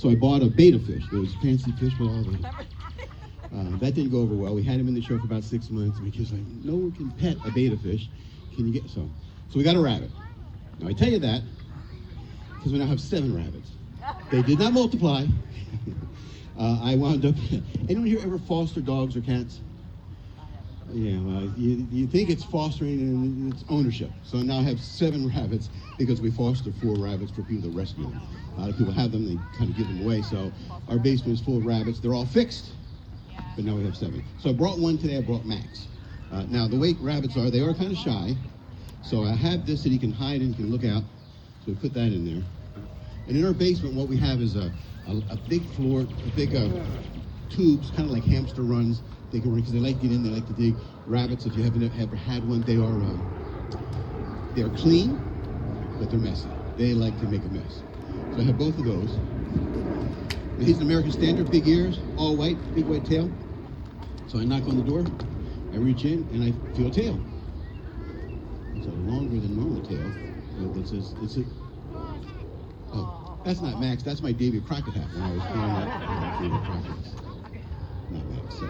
So I bought a betta fish, those fancy fish with all the... that didn't go over well. We had him in the show for about 6 months, and we just like, no one can pet a betta fish. Can you get some? So we got a rabbit. Now I tell you that because we now have 7 rabbits. They did not multiply. I wound up. Anyone here ever foster dogs or cats? Yeah, you think it's fostering and it's ownership. So now I have 7 rabbits because we foster 4 rabbits for people to rescue them. A lot of people have them, they kind of give them away. So our basement is full of rabbits. They're all fixed, but now we have 7. So I brought one today. I brought Max. Now the way rabbits are, they are kind of shy. So I have this that he can hide and he can look out. So we put that in there. And in our basement, what we have is a big floor, big tubes, kind of like hamster runs. They can run because they like to get in. They like to dig. Rabbits, if you haven't ever had one, they're clean, but they're messy. They like to make a mess. So I have both of those. Now, he's an American Standard, big ears, all white, big white tail. So I knock on the door, I reach in, and I feel a tail. It's a longer than normal tail. Oh, that's not Max. That's my Davy Crockett hat when I was growing up. Davy Crockett's not Max. So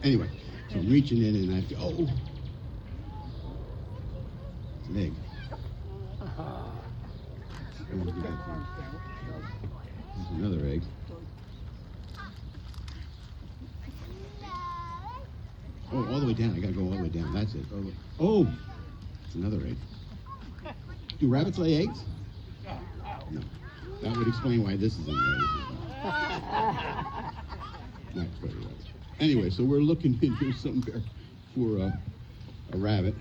anyway, so I'm reaching in and I feel, oh, it's an egg. There's another egg. Oh, all the way down. I gotta go all the way down. That's it. Oh, it's another egg. Do rabbits lay eggs? No. That would explain why this is in there. Not quite a rabbit. Anyway, so we're looking in here somewhere for a rabbit.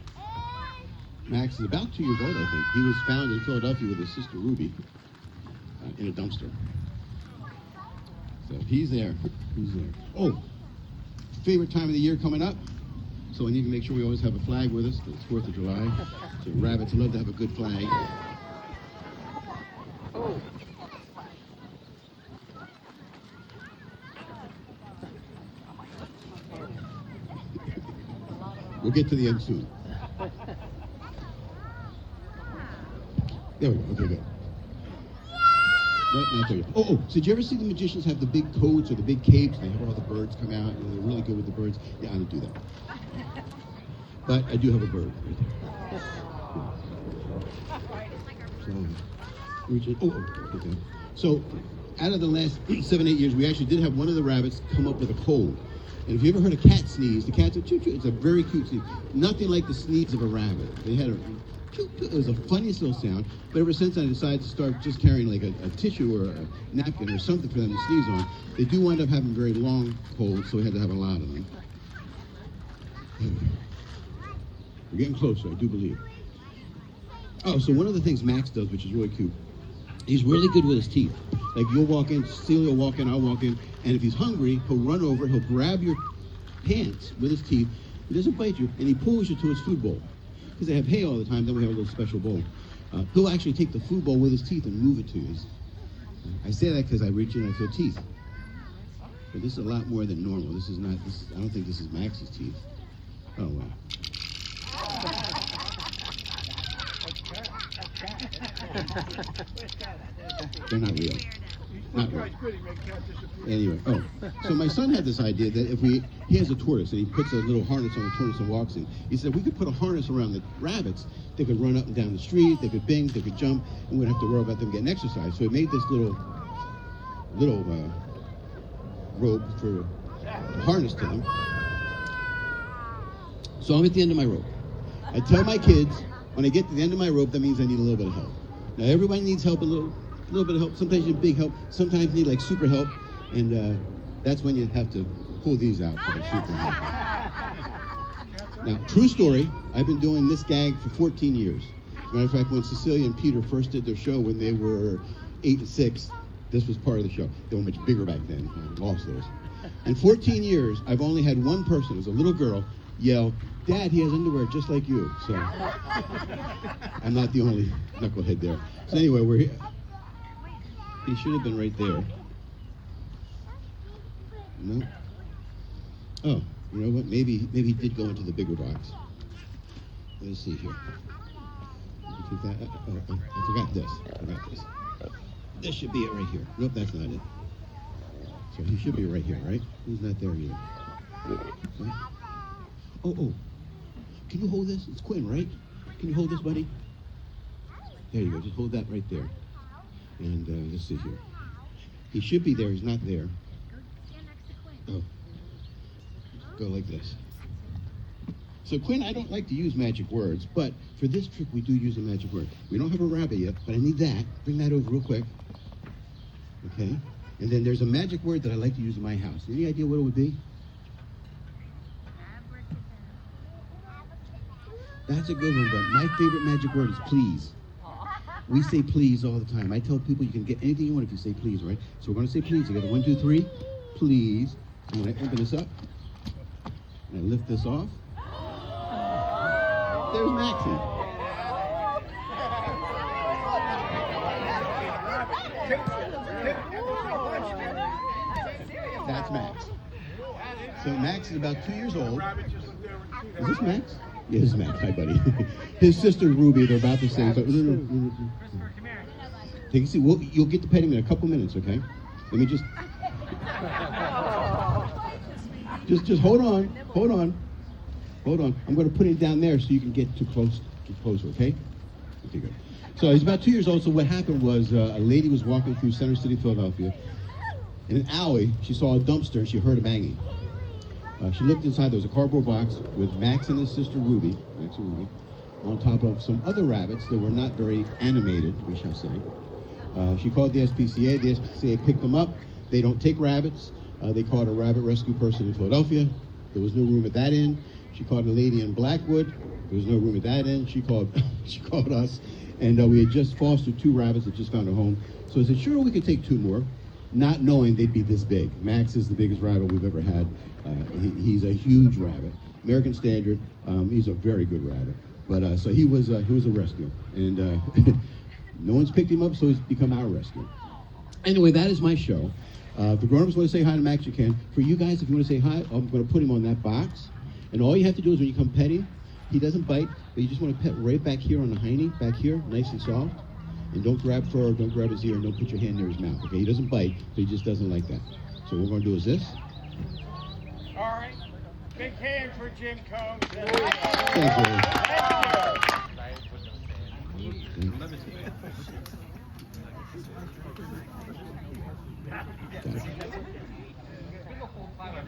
Max is about 2 years old, I think. He was found in Philadelphia with his sister Ruby in a dumpster. So he's there. He's there. Oh, favorite time of the year coming up. So we need to make sure we always have a flag with us. It's 4th of July. So rabbits love to have a good flag. Oh. We'll get to the end soon. There we go. Okay, good. No, not there yet. Oh, so did you ever see the magicians have the big coats or the big capes? They have all the birds come out, and they're really good with the birds. Yeah, I don't do that. But I do have a bird right there. So, okay. So, out of the last 7, 8 years, we actually did have one of the rabbits come up with a cold. And if you ever heard a cat sneeze, the cat's a choo-choo. It's a very cute sneeze. Nothing like the sneeze of a rabbit. They had a choo-choo. It was the funniest little sound. But ever since I decided to start just carrying like a tissue or a napkin or something for them to sneeze on, they do wind up having very long colds, so we had to have a lot of them. We're getting closer, I do believe. Oh, so one of the things Max does, which is really cute, he's really good with his teeth. Like you'll walk in, Celia will walk in, I'll walk in, and if he's hungry, he'll run over, he'll grab your pants with his teeth, he doesn't bite you, and he pulls you to his food bowl. Because they have hay all the time, then we have a little special bowl. He'll actually take the food bowl with his teeth and move it to you. I say that because I reach in and I feel teeth. But this is a lot more than normal. This is not, I don't think this is Max's teeth. Oh, wow. They're not real. Not real. Anyway, oh, so my son had this idea that if he has a tortoise and he puts a little harness on the tortoise and walks in. He said we could put a harness around the rabbits. They could run up and down the street, they could bing, they could jump, and we wouldn't have to worry about them getting exercise. So he made this little rope for a harness to them. So I'm at the end of my rope. I tell my kids, when I get to the end of my rope, that means I need a little bit of help. Now everybody needs help, a little bit of help. Sometimes you need big help. Sometimes you need like super help, and that's when you have to pull these out for the super help. Now, true story. I've been doing this gag for 14 years. Matter of fact, when Cecilia and Peter first did their show when they were 8 and 6, this was part of the show. They were much bigger back then. I lost those. In 14 years, I've only had one person, it was a little girl, yell, "Dad, he has underwear just like you." So I'm not the only knucklehead there. So anyway, we're here. He should have been right there. No? Oh, you know what? Maybe he did go into the bigger box. Let's see here. I forgot this. This should be it right here. Nope, that's not it. So he should be right here, right? He's not there yet. Right? Oh. Can you hold this? It's Quinn, right? Can you hold this, buddy? There you go. Just hold that right there. And let's see here. He should be there. He's not there. Oh. Go like this. So Quinn, I don't like to use magic words, but for this trick we do use a magic word. We don't have a rabbit yet, but I need that. Bring that over real quick. Okay? And then there's a magic word that I like to use in my house. Any idea what it would be? That's a good one, but my favorite magic word is please. We say please all the time. I tell people you can get anything you want if you say please, right? So we're going to say please together. 1, 2, 3. Please. And when I open this up, and I lift this off, there's Maxie. That's Max. So Max is about 2 years old. Is this Max? Yeah, this is Max. Hi, buddy. His sister Ruby, they're about to say something. Take a seat. You'll get to pet him in a couple minutes, okay? Let me just hold on. I'm going to put him down there so you can get too closer, okay? Okay, good. So he's about 2 years old. So what happened was a lady was walking through Center City, Philadelphia. In an alley, she saw a dumpster and she heard a banging. She looked inside. There was a cardboard box with Max and his sister Ruby, on top of some other rabbits that were not very animated, we shall say. She called the SPCA. The SPCA picked them up. They don't take rabbits. They called a rabbit rescue person in Philadelphia. There was no room at that inn. She called a lady in Blackwood. There was no room at that inn. She called us, and we had just fostered 2 rabbits that just found a home. So I said, sure, we could take 2 more, not knowing they'd be this big. Max is the biggest rabbit we've ever had. He's a huge rabbit, American Standard. He's a very good rabbit. But so he was a rescue, and no one's picked him up, so he's become our rescue. Anyway, that is my show. If the grown-ups want to say hi to Max, you can. For you guys, if you want to say hi, I'm going to put him on that box. And all you have to do is when you come pet him, he doesn't bite, but you just want to pet right back here on the hiney, back here, nice and soft. And don't grab fur, don't grab his ear, and don't put your hand near his mouth, okay? He doesn't bite, but he just doesn't like that. So what we're going to do is this. All right. Big hand for Jim Combs. Thank you.